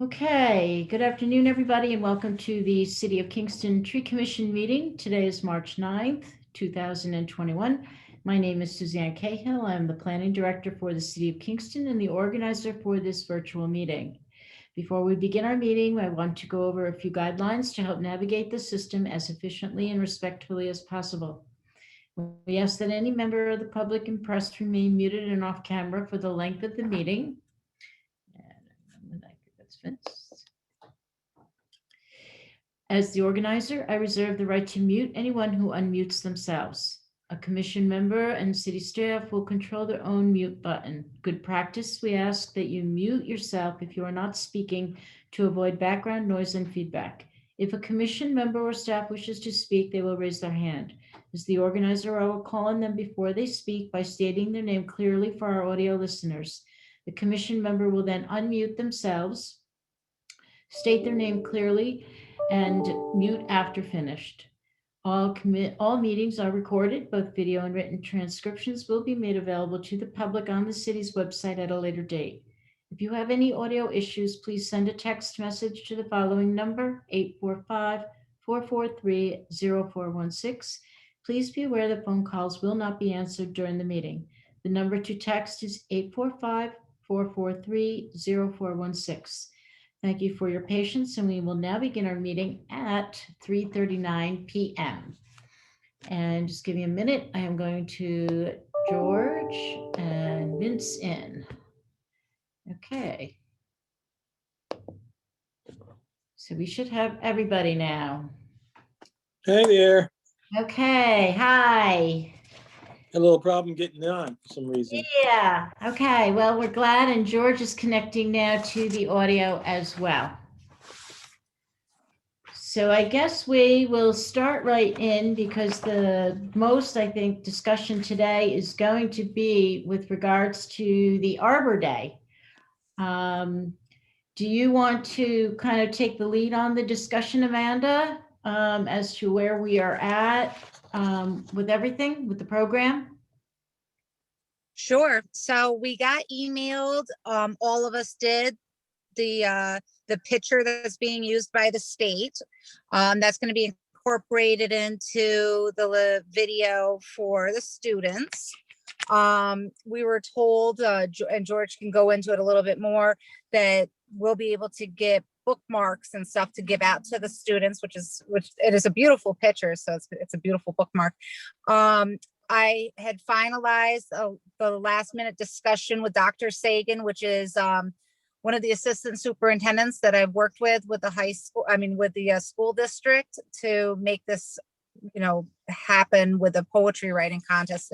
Okay, good afternoon, everybody, and welcome to the City of Kingston Tree Commission meeting. Today is March 9th, 2021. My name is Suzanne Cahill. I'm the Planning Director for the City of Kingston and the organizer for this virtual meeting. Before we begin our meeting, I want to go over a few guidelines to help navigate the system as efficiently and respectfully as possible. We ask that any member of the public and press remain muted and off camera for the length of the meeting. And that's Vince. As the organizer, I reserve the right to mute anyone who unmutes themselves. A commission member and city staff will control their own mute button. Good practice, we ask that you mute yourself if you are not speaking to avoid background noise and feedback. If a commission member or staff wishes to speak, they will raise their hand. As the organizer, I will call on them before they speak by stating their name clearly for our audio listeners. The commission member will then unmute themselves, state their name clearly, and mute after finished. All meetings are recorded. Both video and written transcriptions will be made available to the public on the city's website at a later date. If you have any audio issues, please send a text message to the following number, 845-443-0416. Please be aware that phone calls will not be answered during the meeting. The number to text is 845-443-0416. Thank you for your patience, and we will now begin our meeting at 3:39 p.m. And just give me a minute. I am going to George and Vince in. Okay. So we should have everybody now. Hey there. Okay, hi. A little problem getting on for some reason. Yeah, okay. Well, we're glad, and George is connecting now to the audio as well. So I guess we will start right in because the most, I think, discussion today is going to be with regards to the Arbor Day. Do you want to kind of take the lead on the discussion, Amanda, as to where we are at with everything, with the program? Sure. So we got emailed, all of us did, the picture that's being used by the state. That's going to be incorporated into the video for the students. We were told, and George can go into it a little bit more, that we'll be able to get bookmarks and stuff to give out to the students, which it is a beautiful picture. So it's a beautiful bookmark. I had finalized the last minute discussion with Dr. Sagan, which is one of the assistant superintendents that I've worked with the high school, with the school district, to make this, happen with a poetry writing contest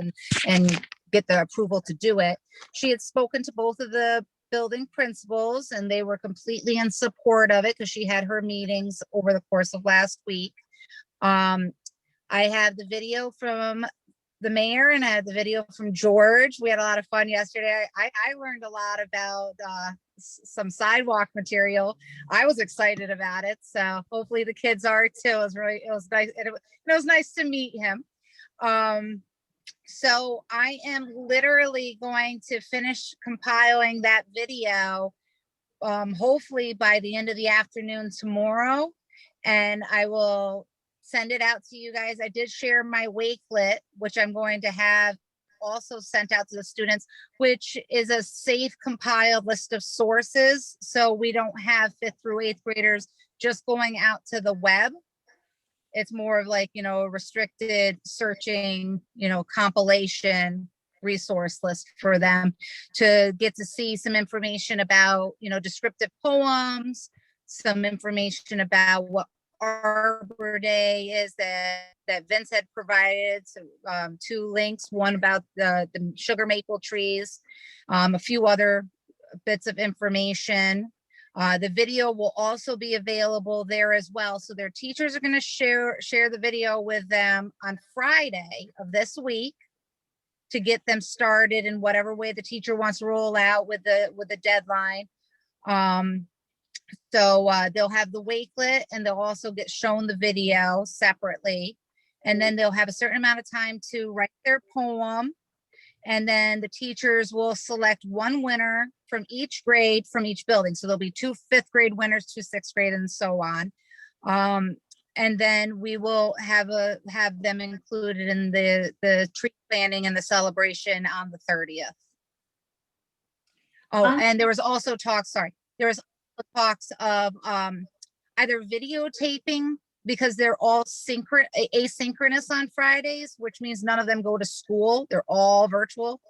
and get the approval to do it. She had spoken to both of the building principals and they were completely in support of it because she had her meetings over the course of last week. I have the video from the mayor and I had the video from George. We had a lot of fun yesterday. I learned a lot about some sidewalk material. I was excited about it, so hopefully the kids are too. It was nice. It was nice to meet him. So I am literally going to finish compiling that video, hopefully by the end of the afternoon tomorrow, and I will send it out to you guys. I did share my Wakelet, which I'm going to have also sent out to the students, which is a safe compiled list of sources. So we don't have 5th through 8th graders just going out to the web. It's more of like, a restricted searching, compilation resource list for them to get to see some information about, descriptive poems, some information about what Arbor Day is that Vince had provided. So 2 links, one about the sugar maple trees, a few other bits of information. The video will also be available there as well. So their teachers are going to share the video with them on Friday of this week to get them started in whatever way the teacher wants to roll out with the deadline. So they'll have the Wakelet and they'll also get shown the video separately. And then they'll have a certain amount of time to write their poem. And then the teachers will select one winner from each grade, from each building. So there'll be 2 fifth grade winners, 2 sixth grade, and so on. And then we will have them included in the tree planting and the celebration on the 30th. Oh, On- and there was also talks, sorry, there was talks of either videotaping, because they're all asynchronous on Fridays, which means none of them go to school. They're all virtual.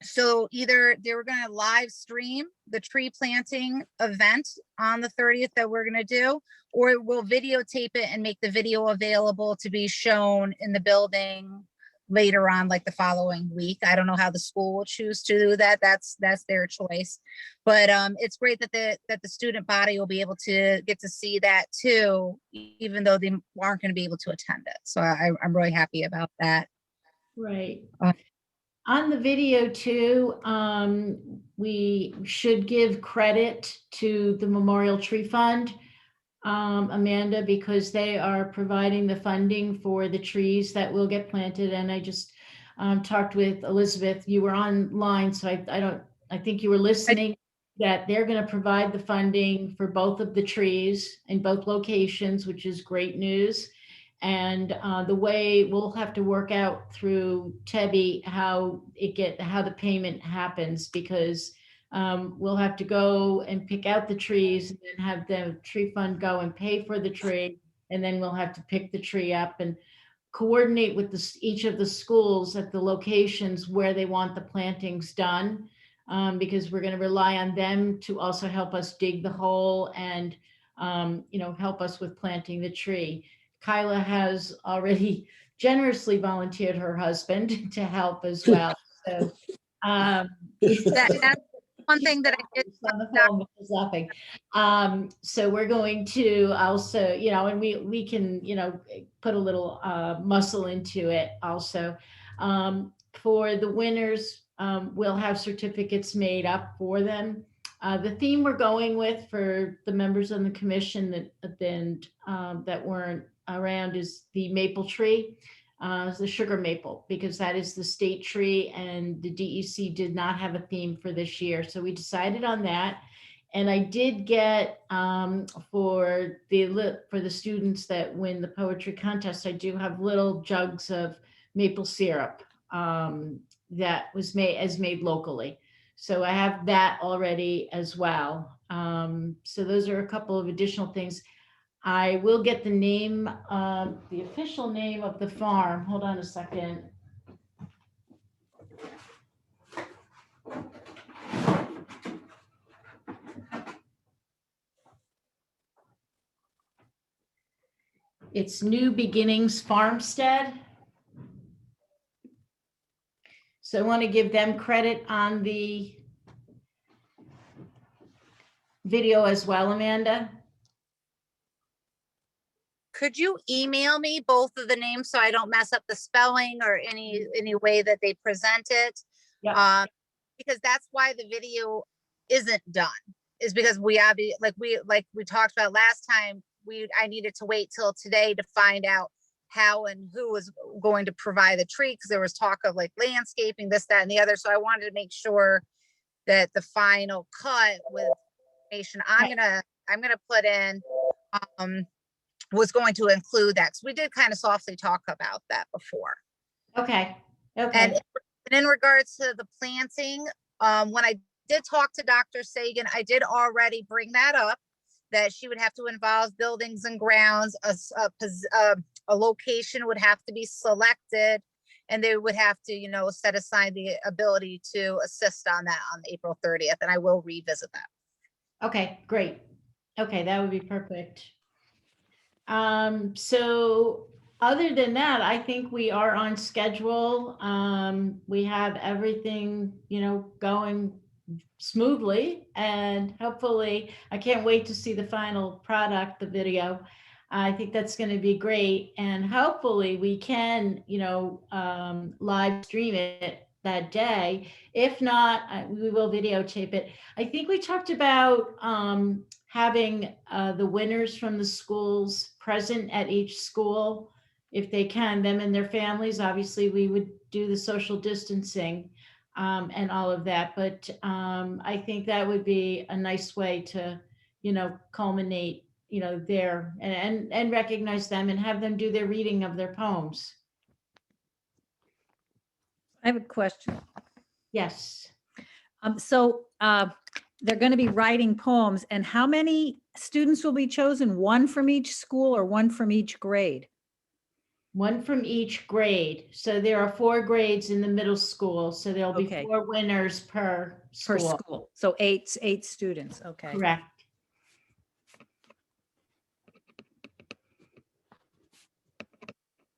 So either they were going to live stream the tree planting event on the 30th that we're going to do, or we'll videotape it and make the video available to be shown in the building later on, like the following week. I don't know how the school will choose to do that. That's their choice. But it's great that the student body will be able to get to see that too, even though they aren't going to be able to attend it. So I'm really happy about that. Right. Uh, On the video too, we should give credit to the Memorial Tree Fund, Amanda, because they are providing the funding for the trees that will get planted. And I just talked with Elizabeth. You were online, so I think you were listening, that they're going to provide the funding for both of the trees in both locations, which is great news. And the way we'll have to work out through Tebby how the payment happens, because we'll have to go and pick out the trees and then have the tree fund go and pay for the tree. And then we'll have to pick the tree up and coordinate with each of the schools at the locations where they want the plantings done. Because we're going to rely on them to also help us dig the hole and, help us with planting the tree. Kyla has already generously volunteered her husband to help as well. So That's one thing that I did. on the phone, Mrs. laughing. So we're going to also, and we can, put a little muscle into it also. For the winners, we'll have certificates made up for them. The theme we're going with for the members on the commission that weren't around is the maple tree, the sugar maple, because that is the state tree, and the DEC did not have a theme for this year. So we decided on that. And I did get for the students that win the poetry contest, I do have little jugs of maple syrup that was made locally. So I have that already as well. So those are a couple of additional things. I will get the name, the official name of the farm. Hold on a second. It's New Beginnings Farmstead. So I want to give them credit on the video as well, Amanda. Could you email me both of the names so I don't mess up the spelling or any way that they present it? Yeah. Because that's why the video isn't done, is because we talked about last time, I needed to wait till today to find out how and who was going to provide the tree, because there was talk of like landscaping, this, that, and the other. So I wanted to make sure that the final cut with information I'm gonna put in was going to include that. So we did kind of softly talk about that before. Okay. And in regards to the planting, when I did talk to Dr. Sagan, I did already bring that up, that she would have to involve buildings and grounds. A location would have to be selected, and they would have to, set aside the ability to assist on that on April 30th. And I will revisit that. Okay, great. Okay, that would be perfect. So other than that, I think we are on schedule. We have everything, going smoothly, and hopefully, I can't wait to see the final product, the video. I think that's going to be great. And hopefully we can, live stream it that day. If not, we will videotape it. I think we talked about having the winners from the schools present at each school, if they can, them and their families. Obviously, we would do the social distancing. and all of that. But I think that would be a nice way to, culminate, their, and recognize them and have them do their reading of their poems. I have a question. Yes. So they're going to be writing poems, and how many students will be chosen? One from each school or one from each grade? One from each grade. So there are 4 grades in the middle school. So there'll be Okay. 4 winners per Per school. school. So eight students. Okay. Correct.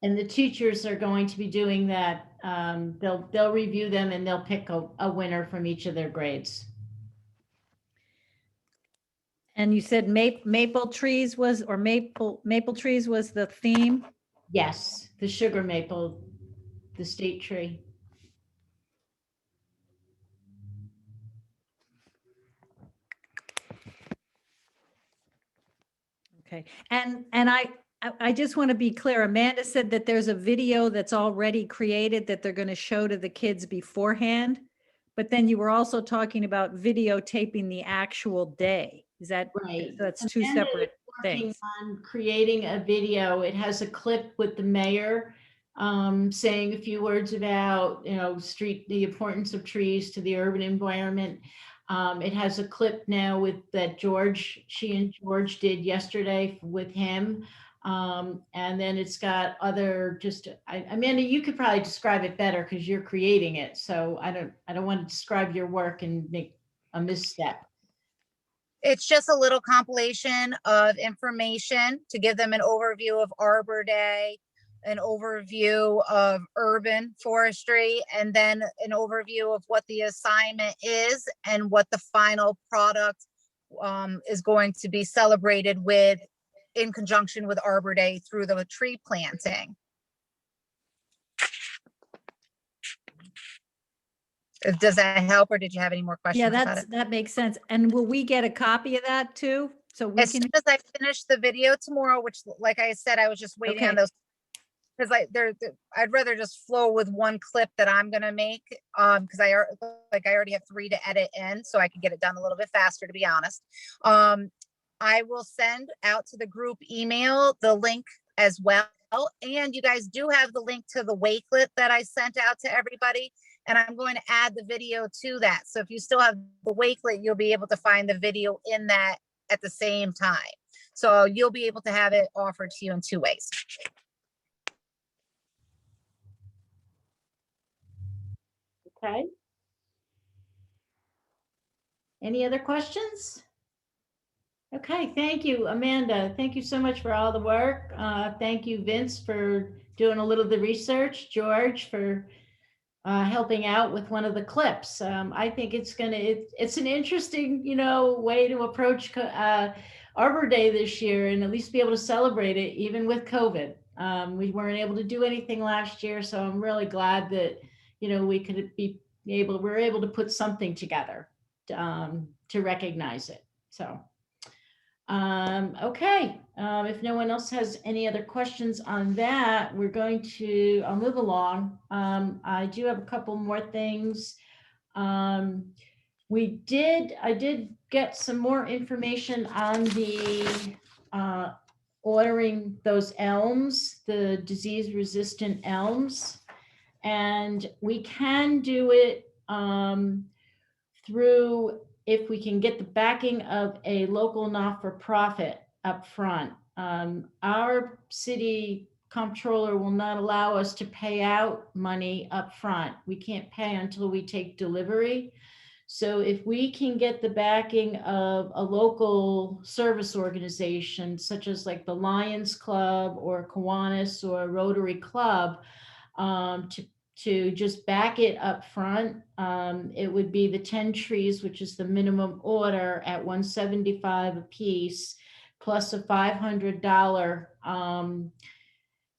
And the teachers are going to be doing that. They'll review them and they'll pick a winner from each of their grades. And you said maple trees was, or maple trees was the theme? Yes, the sugar maple, the state tree. Okay. And I just want to be clear. Amanda said that there's a video that's already created that they're going to show to the kids beforehand. But then you were also talking about videotaping the actual day. Is that Right. That's two Amanda is separate working things. on creating a video. It has a clip with the mayor saying a few words about, the importance of trees to the urban environment. It has a clip now with that she and George did yesterday with him. And then it's got other Amanda, you could probably describe it better because you're creating it. So I don't want to describe your work and make a misstep. It's just a little compilation of information to give them an overview of Arbor Day, an overview of urban forestry, and then an overview of what the assignment is and what the final product is going to be celebrated with in conjunction with Arbor Day through the tree planting. Does that help, or did you have any more questions Yeah, about it? that makes sense. And will we get a copy of that too? So we As can, soon as I finish the video tomorrow, which like I said, I was just waiting on Okay. those. Because I'd rather just flow with one clip that I'm gonna make, because I already have 3 to edit in, so I can get it done a little bit faster, to be honest. I will send out to the group email the link as well. And you guys do have the link to the Wakelet that I sent out to everybody. And I'm going to add the video to that. So if you still have the Wakelet, you'll be able to find the video in that at the same time. So you'll be able to have it offered to you in 2 ways. Okay. Any other questions? Okay, thank you, Amanda. Thank you so much for all the work. Thank you, Vince, for doing a little of the research. George, for helping out with one of the clips. I think it's an interesting, way to approach Arbor Day this year and at least be able to celebrate it even with COVID. We weren't able to do anything last year, so I'm really glad that, we're able to put something together to recognize it. So, okay. If no one else has any other questions on that, I'll move along. I do have a couple more things. I did get some more information on the ordering those elms, the disease-resistant elms. And we can do it through, if we can get the backing of a local not-for-profit up front. Our city comptroller will not allow us to pay out money up front. We can't pay until we take delivery. So if we can get the backing of a local service organization, such as like the Lions Club or Kiwanis or Rotary Club, to just back it up front, it would be the 10 trees, which is the minimum order at $175 a piece, plus a $500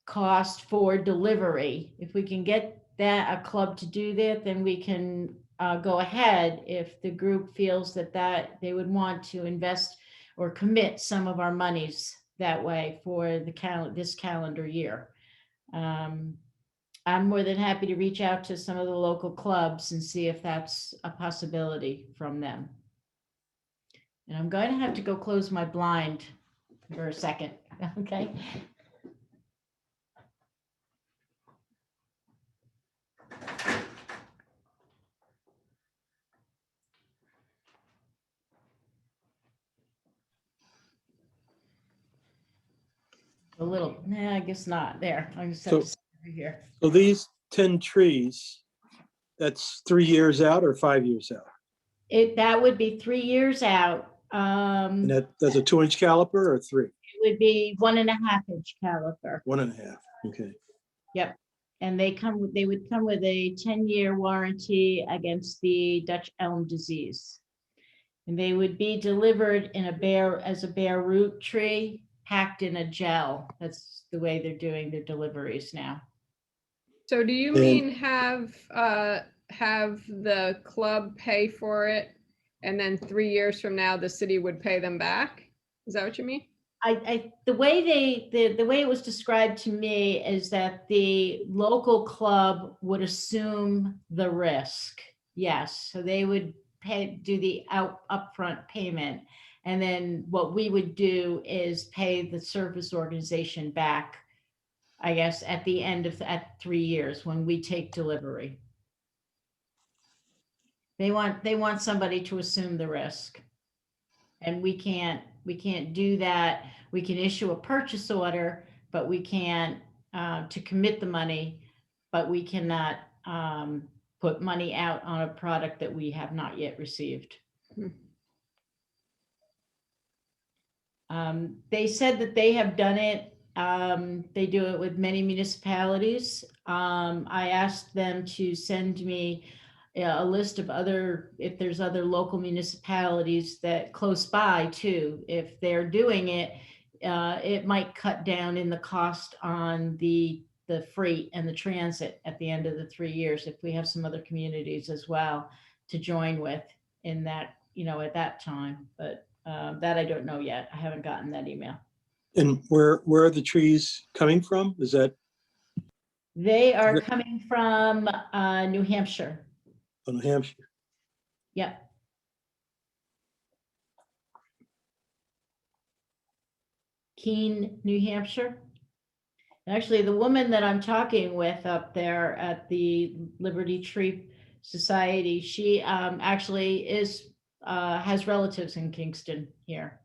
cost for delivery. If we can get a club to do that, then we can go ahead if the group feels that they would want to invest or commit some of our monies that way for this calendar year. I'm more than happy to reach out to some of the local clubs and see if that's a possibility from them. And I'm going to have to go close my blind for a second, okay? A little, nah, I guess not. There, I just have to So- sit over here. So these 10 trees, that's 3 years out or 5 years out? That would be 3 years out. And It that's a 2-inch caliper or 3? would be 1.5-inch caliper. 1.5, okay. Yep. And they would come with a 10-year warranty against the Dutch elm disease. And they would be delivered in as a bare root tree, packed in a gel. That's the way they're doing their deliveries now. So do you And- mean have the club pay for it and then 3 years from now, the city would pay them back? Is that what you mean? The way the way it was described to me is that the local club would assume the risk. Yes, so they would do the upfront payment. And then what we would do is pay the service organization back, I guess, at the end of, at 3 years when we take delivery. They want somebody to assume the risk. And we can't do that. We can issue a purchase order, but we can't, to commit the money, but we cannot put money out on a product that we have not yet received. They said that they have done it. They do it with many municipalities. I asked them to send me a list of if there's other local municipalities that close by too. If they're doing it, it might cut down in the cost on the freight and the transit at the end of the 3 years. If we have some other communities as well to join with in that, at that time, but that I don't know yet. I haven't gotten that email. And where are the trees coming from? Is that They are coming from New Hampshire. New Hampshire? Yep. Keene, New Hampshire. Actually, the woman that I'm talking with up there at the Liberty Tree Society, she actually has relatives in Kingston here.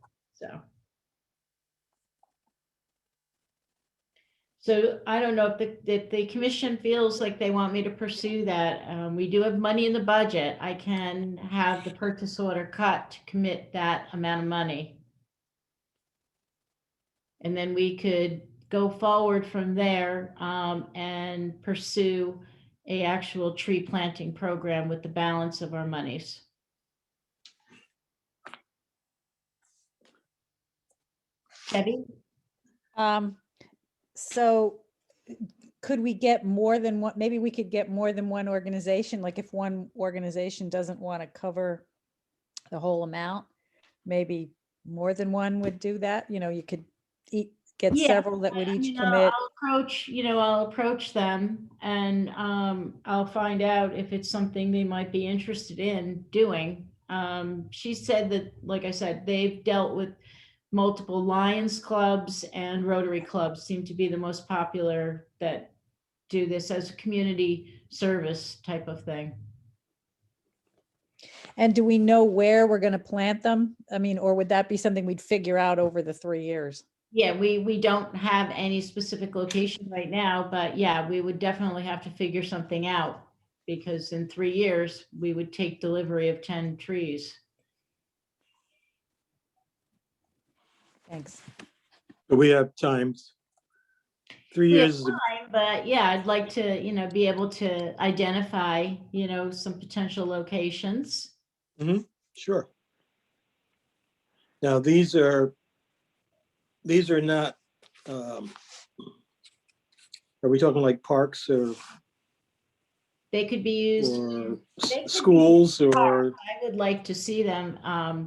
So I don't know if the commission feels like they want me to pursue that. We do have money in the budget. I can have the purchase order cut to commit that amount of money. And then we could go forward from there and pursue a actual tree planting program with the balance of our monies. Debbie? So could we get more than one, maybe we could get more than one organization, like if one organization doesn't want to cover the whole amount, maybe more than one would do that, you could get Yeah, several that would each I'll commit. I'll approach them and I'll find out if it's something they might be interested in doing. She said that, like I said, they've dealt with multiple Lions clubs and Rotary clubs seem to be the most popular that do this as a community service type of thing. And do we know where we're going to plant them? I mean, or would that be something we'd figure out over the 3 years? Yeah, we don't have any specific location right now, but yeah, we would definitely have to figure something out because in 3 years, we would take delivery of 10 trees. Thanks. But we have time. 3 We have years is a time, but yeah, I'd like to, be able to identify, some potential locations. Sure. Now, these are not, are we talking like parks or They could be used. or They could be schools or? I would like to see them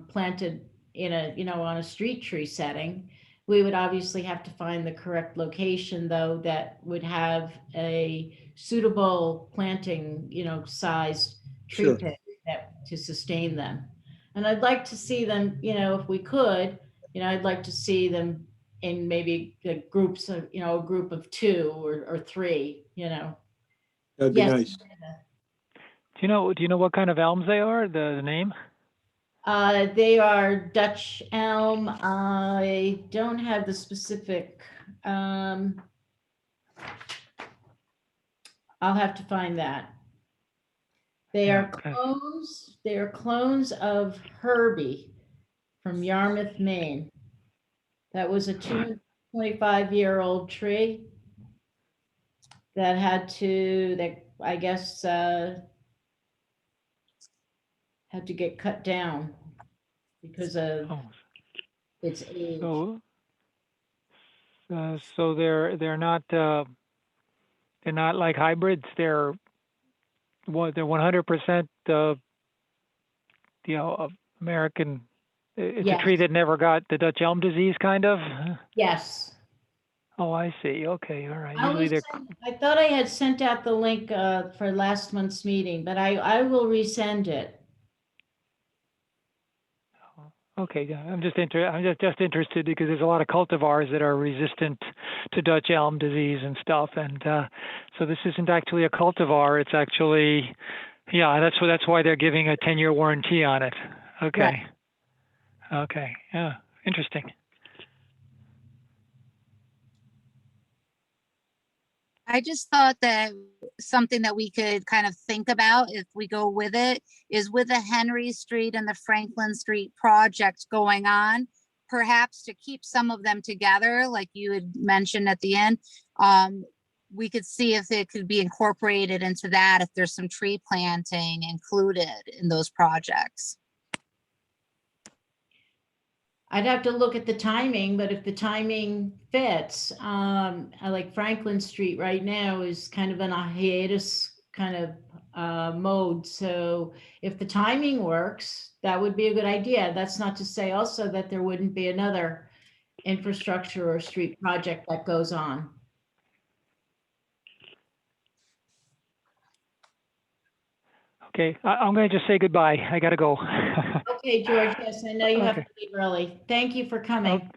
planted in on a street tree setting. We would obviously have to find the correct location though, that would have a suitable planting, sized tree Sure. pit to sustain them. And I'd like to see them, if we could, I'd like to see them in maybe the groups of, a group of 2 or 3, That'd be Yes. nice. Do you know what kind of elms they are? The name? They are Dutch elm. I don't have the specific, I'll have to find that. They Yeah, are okay. clones, they are clones of Herbie from Yarmouth, Maine. That was a 225-year-old tree that I guess, had to get cut down because of Oh, its age. so they're not like hybrids. They're 100% American. It's a tree Yes. that never got the Dutch elm disease, kind of. Yes. Oh, I see. Okay, all right. I Usually they're thought I had sent out the link for last month's meeting, but I will resend it. okay. Yeah, I'm just interested because there's a lot of cultivars that are resistant to Dutch elm disease and stuff, and so this isn't actually a cultivar. It's actually, yeah, that's why they're giving a 10-year warranty on it. Okay. Right. Okay. Yeah. Interesting. I just thought that something that we could kind of think about if we go with it is with the Henry Street and the Franklin Street project going on, perhaps to keep some of them together, like you had mentioned at the end, we could see if it could be incorporated into that, if there's some tree planting included in those projects. I'd have to look at the timing, but if the timing fits, I like Franklin Street right now is kind of in a hiatus kind of mode. So if the timing works, that would be a good idea. That's not to say also that there wouldn't be another infrastructure or street project that goes on. Okay. I'm going to just say goodbye. I got to go. Okay, George, yes, I know you have to Okay. leave early. Thank you for coming.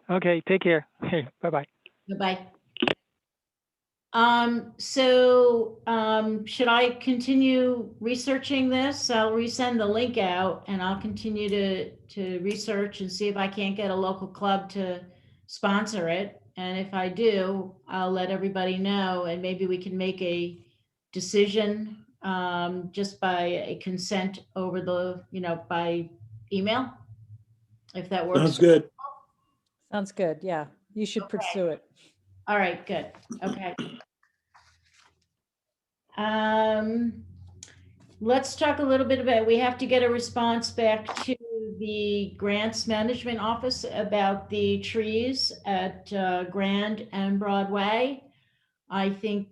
Okay. Take care. Hey, bye-bye. Goodbye. Should I continue researching this? I'll resend the link out and I'll continue to research and see if I can't get a local club to sponsor it. And if I do, I'll let everybody know and maybe we can make a decision just by a consent over by email, if that works. Sounds good. Sounds good. Yeah, you should Okay. pursue it. All right, good. Okay. Let's talk a little bit about, we have to get a response back to the Grants Management Office about the trees at Grand and Broadway. I think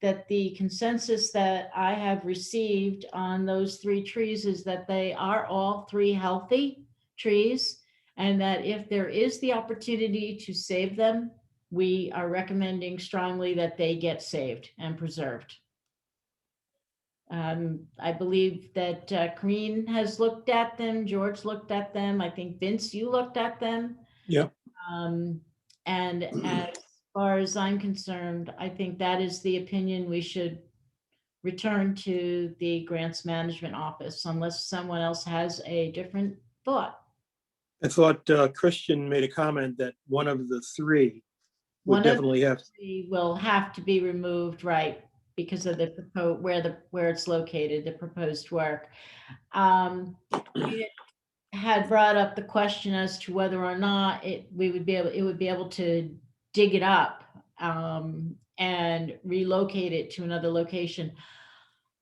that the consensus that I have received on those 3 trees is that they are all 3 healthy trees, and that if there is the opportunity to save them, we are recommending strongly that they get saved and preserved. I believe that Corinne has looked at them, George looked at them, I think Vince, you looked at them. Yep. And as far as I'm concerned, I think that is the opinion we should return to the Grants Management Office unless someone else has a different thought. I thought Christian made a comment that one of the 3 One would of definitely have, the will have to be removed, right, because of the where it's located, the proposed work. We had brought up the question as to whether or not it would be able to dig it up and relocate it to another location.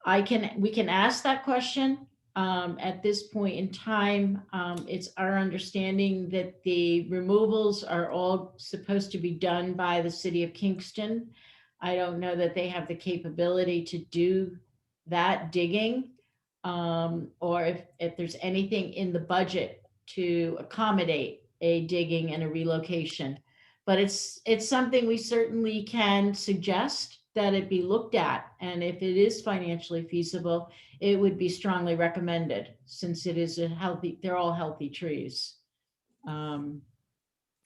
We can ask that question. At this point in time, it's our understanding that the removals are all supposed to be done by the city of Kingston. I don't know that they have the capability to do that digging, or if there's anything in the budget to accommodate a digging and a relocation. But it's something we certainly can suggest that it be looked at. And if it is financially feasible, it would be strongly recommended, since it is a healthy, they're all healthy trees. Can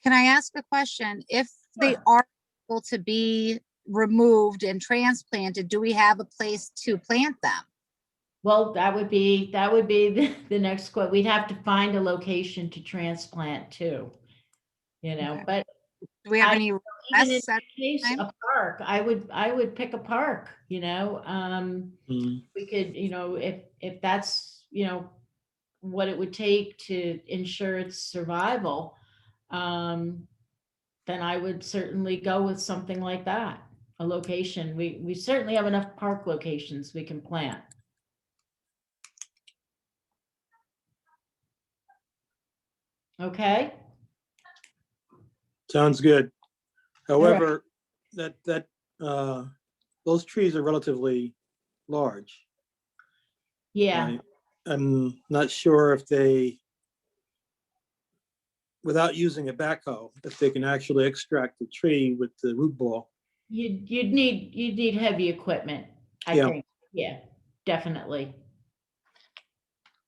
I ask a question? If they Sure. are able to be removed and transplanted, do we have a place to plant them? Well, that would be the next quote. We'd have to find a location to transplant to, Okay. but Do we have I- any even in requests that at case, time? a park, I would pick a park, Mm, we could, if that's, what it would take to ensure its survival, then I would certainly go with something like that, a location. We certainly have enough park locations we can plant. Okay, Sounds good. However, those trees are relatively large. yeah, I'm not sure if they, without using a backhoe, if they can actually extract the tree with the root ball. you'd need heavy equipment, I Yeah. think. Yeah, definitely.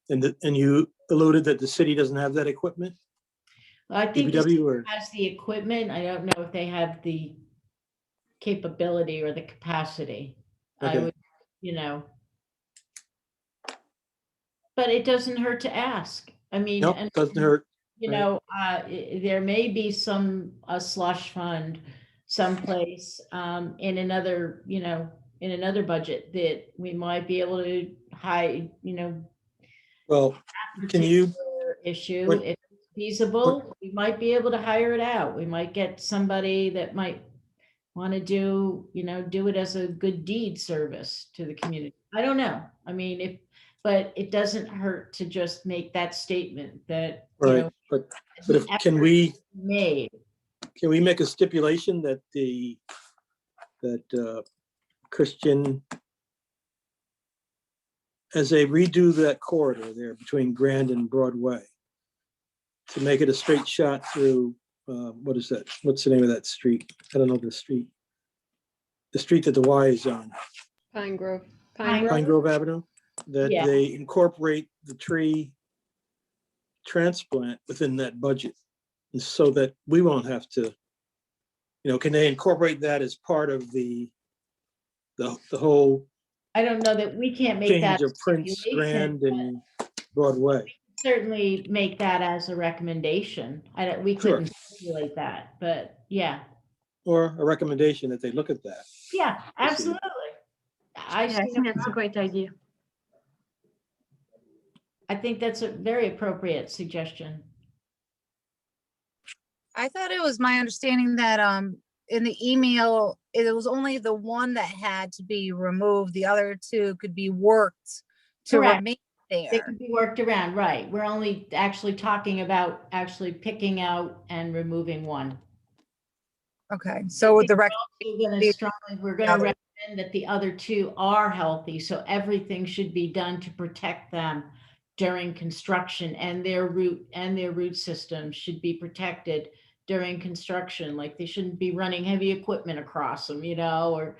And you alluded that the city doesn't have that equipment, I think the DPW, or, has the equipment. I don't know if they have the capability or the capacity. I Okay. would, but it doesn't hurt to ask. I mean, nope, and doesn't hurt. there may be a slush fund someplace, in another, in another budget that we might be able to hide, Well, can you, particular issue. what- If it's feasible, we might be able to hire it out. We might get somebody that might want to do it as a good deed service to the community. I don't know. I mean, but it doesn't hurt to just make that statement that, right, but if, an can effort we made. make a stipulation that Christian, as they redo that corridor there between Grand and Broadway, to make it a straight shot through, what is that? What's the name of that street? I don't know the street. The street that the Y is on, Pine Grove. Pine Pine Grove Avenue, that Yeah. they incorporate the tree transplant within that budget. And so that we won't have to, can they incorporate that as part of the whole I don't know that we can't make change that of Prince, stipulation, Grand, and Broadway? certainly make that as a recommendation. We Sure. couldn't stipulate that, but yeah, Or a recommendation that they look at that. yeah, absolutely. I think that's a great idea. I think that's a very appropriate suggestion. I thought it was my understanding that in the email, it was only the one that had to be removed. The other two could be worked to Correct. remain They there. can be worked around, right? We're only actually talking about actually picking out and removing one. Okay, so with the rec, We're gonna recommend that the other two are healthy, so everything should be done to protect them during construction, and their root system should be protected during construction. Like, they shouldn't be running heavy equipment across them, or,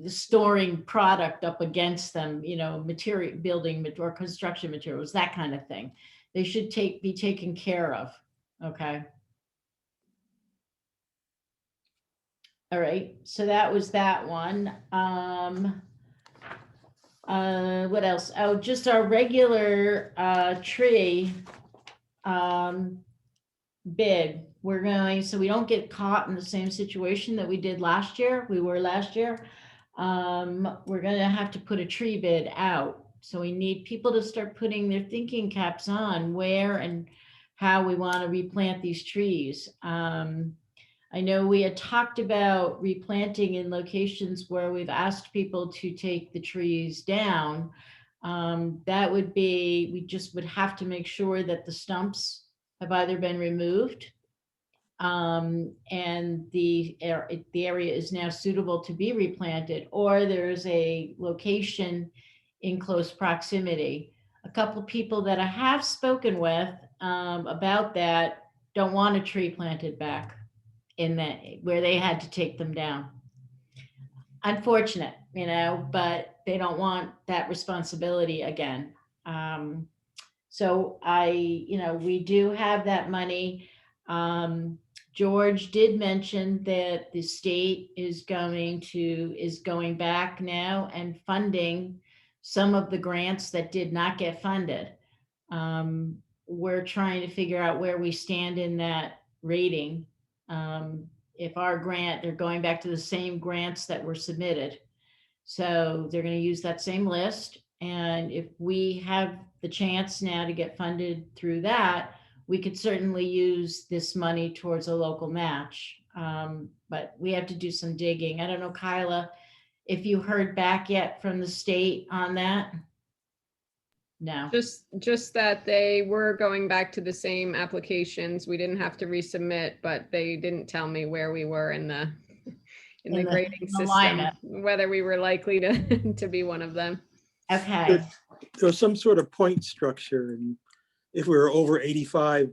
storing product up against them, material, building or construction materials, that kind of thing. They should be taken care of. Okay. All right, so that was that one. What else? Oh, just our regular tree bid. We're going, so we don't get caught in the same situation that we did last year. We're gonna have to put a tree bid out. So we need people to start putting their thinking caps on where and how we want to replant these trees. I know we had talked about replanting in locations where we've asked people to take the trees down. That would be, we just would have to make sure that the stumps have either been removed, and the area is now suitable to be replanted, or there's a location in close proximity. A couple of people that I have spoken with about that don't want a tree planted back in that where they had to take them down. unfortunate, but they don't want that responsibility again. So we do have that money. George did mention that the state is going back now and funding some of the grants that did not get funded. We're trying to figure out where we stand in that rating. If our grant, they're going back to the same grants that were submitted. So they're going to use that same list. And if we have the chance now to get funded through that, we could certainly use this money towards a local match. But we have to do some digging. I don't know, Kyla, if you heard back yet from the state on that? No. Just that they were going back to the same applications. We didn't have to resubmit, but they didn't tell me where we were in the grading the system, lineup. whether we were likely to to be one of them. Okay. There was some sort of point structure, and if we were over 85,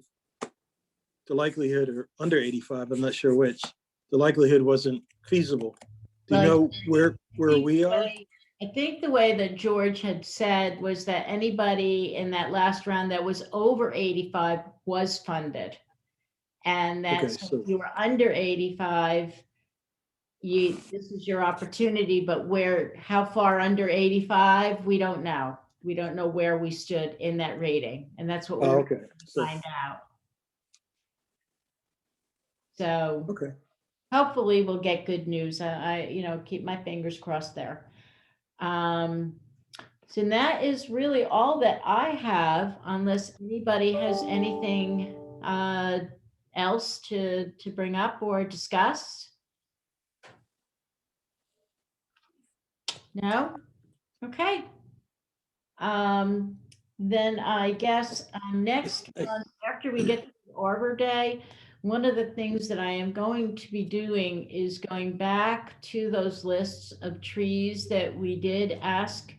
the likelihood, or under 85, I'm not sure which, the likelihood wasn't feasible. Do you Right. know where we are? I think the way that George had said was that anybody in that last round that was over 85 was funded. And Okay, that's, so- if you were under 85, this is your opportunity, but how far under 85, we don't know. We don't know where we stood in that rating. And that's what Oh, we're okay. trying to So, find out. So okay. hopefully we'll get good news. I keep my fingers crossed there. So that is really all that I have, unless anybody has anything else to bring up or discuss. No? Okay. Then I guess next month, after we get to Arbor Day, one of the things that I am going to be doing is going back to those lists of trees that we did ask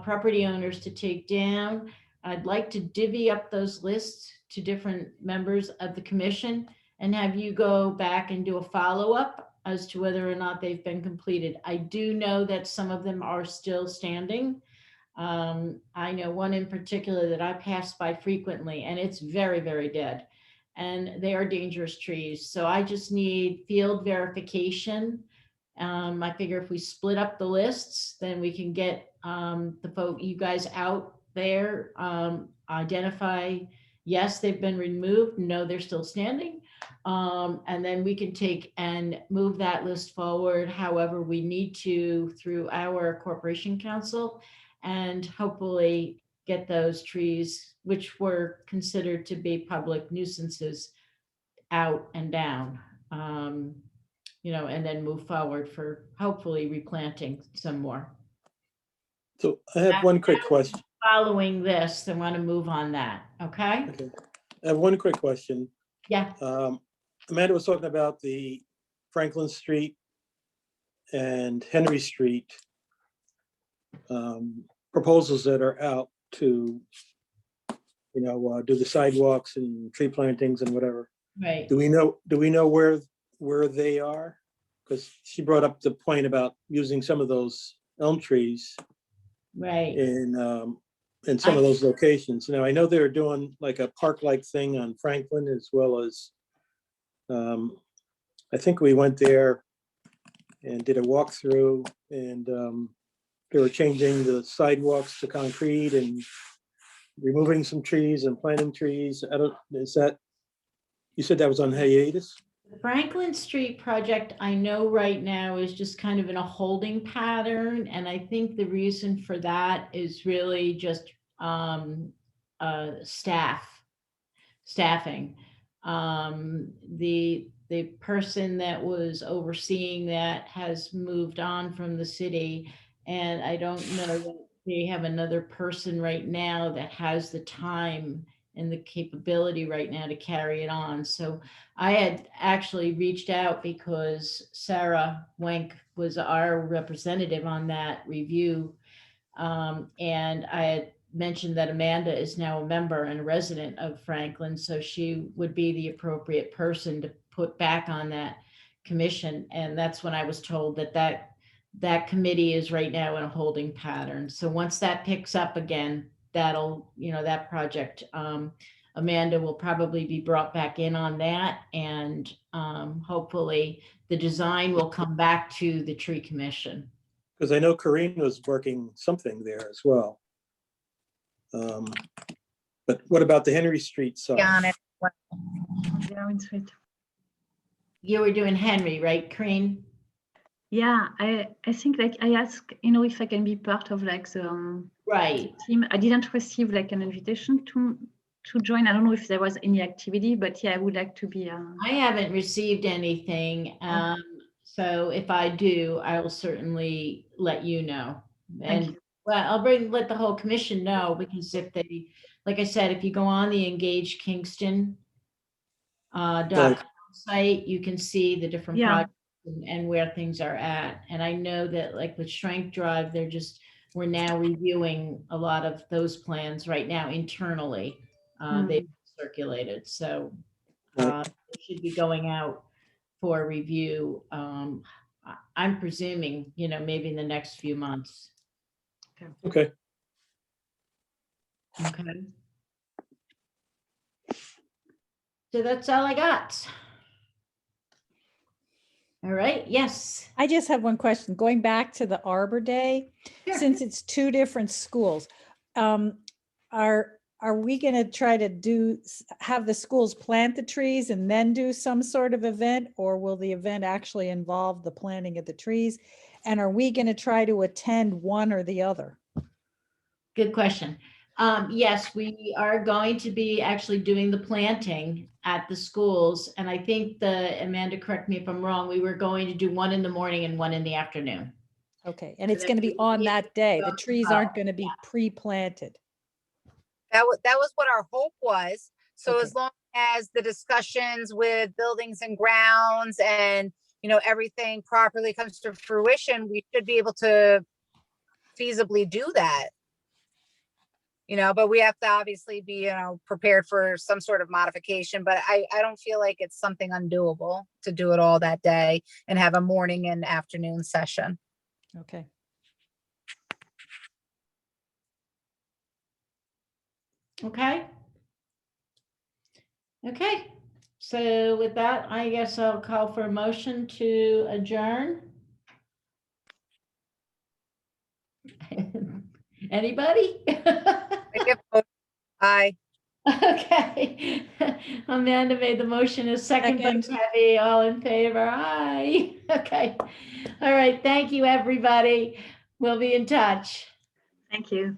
property owners to take down. I'd like to divvy up those lists to different members of the commission and have you go back and do a follow-up as to whether or not they've been completed. I do know that some of them are still standing. I know one in particular that I pass by frequently, and it's very, very dead. And they are dangerous trees. So I just need field verification. I figure if we split up the lists, then we can get you guys out there, identify, yes, they've been removed, no, they're still standing. And then we can take and move that list forward however we need to through our corporation council, and hopefully get those trees, which were considered to be public nuisances, out and down. And then move forward for hopefully replanting some more. So I have one quick question. Following this, I want to move on that, okay? Okay. I have one quick question. Yeah, Amanda was talking about the Franklin Street and Henry Street proposals that are out to, do the sidewalks and tree plantings and whatever. right. Do we know where they are? Because she brought up the point about using some of those elm trees Right. in some of those locations. Now, I know they're doing like a park-like thing on Franklin, as well as, I think we went there and did a walkthrough, and they were changing the sidewalks to concrete and removing some trees and planting trees. You said that was on hiatus? The Franklin Street project, I know right now is just kind of in a holding pattern. And I think the reason for that is really just staffing. The person that was overseeing that has moved on from the city. And I don't know that they have another person right now that has the time and the capability right now to carry it on. So I had actually reached out because Sarah Wenk was our representative on that review. And I had mentioned that Amanda is now a member and a resident of Franklin, so she would be the appropriate person to put back on that commission. And that's when I was told that that committee is right now in a holding pattern. So once that picks up again, that'll, that project, Amanda will probably be brought back in on that, and hopefully the design will come back to the tree commission. Because I know Corinne was working something there as well. But what about the Henry Street side? On it. You were doing Henry, right, Corinne? Yeah, I think like I asked, if I can be part of like the Right. team. I didn't receive like an invitation to join. I don't know if there was any activity, but yeah, I would like to be. I haven't received anything. So if I do, I will certainly let you know. Thank And you. well, let the whole commission know, because if they, like I said, if you go on the Engage Kingston Right. site, you can see the different Yeah. projects and where things are at. And I know that like with Schrank Drive, we're now reviewing a lot of those plans right now internally. They've circulated, so it should be going out for review. I'm presuming, maybe in the next few months. Okay. Okay. So that's all I got. All right, yes. I just have one question, going back to the Arbor Day, Sure. since it's two different schools. Are we gonna try to have the schools plant the trees and then do some sort of event? Or will the event actually involve the planting of the trees? And are we gonna try to attend one or the other? Good question. Yes, we are going to be actually doing the planting at the schools. And I think Amanda, correct me if I'm wrong, we were going to do one in the morning and one in the afternoon. Okay, and it's that gonna be we on need that day. The go trees out, aren't gonna be pre-planted. That was what our hope was. So Okay. as long as the discussions with buildings and grounds and, everything properly comes to fruition, we should be able to feasibly do that. But we have to obviously be, prepared for some sort of modification, but I don't feel like it's something undoable to do it all that day and have a morning and afternoon session. Okay. Okay. Okay. So with that, I guess I'll call for a motion to adjourn. Anybody? Aye. Okay. Amanda made the motion, a second by Second. Debbie, all in favor, aye. Okay. All right, thank you, everybody. We'll be in touch. Thank you.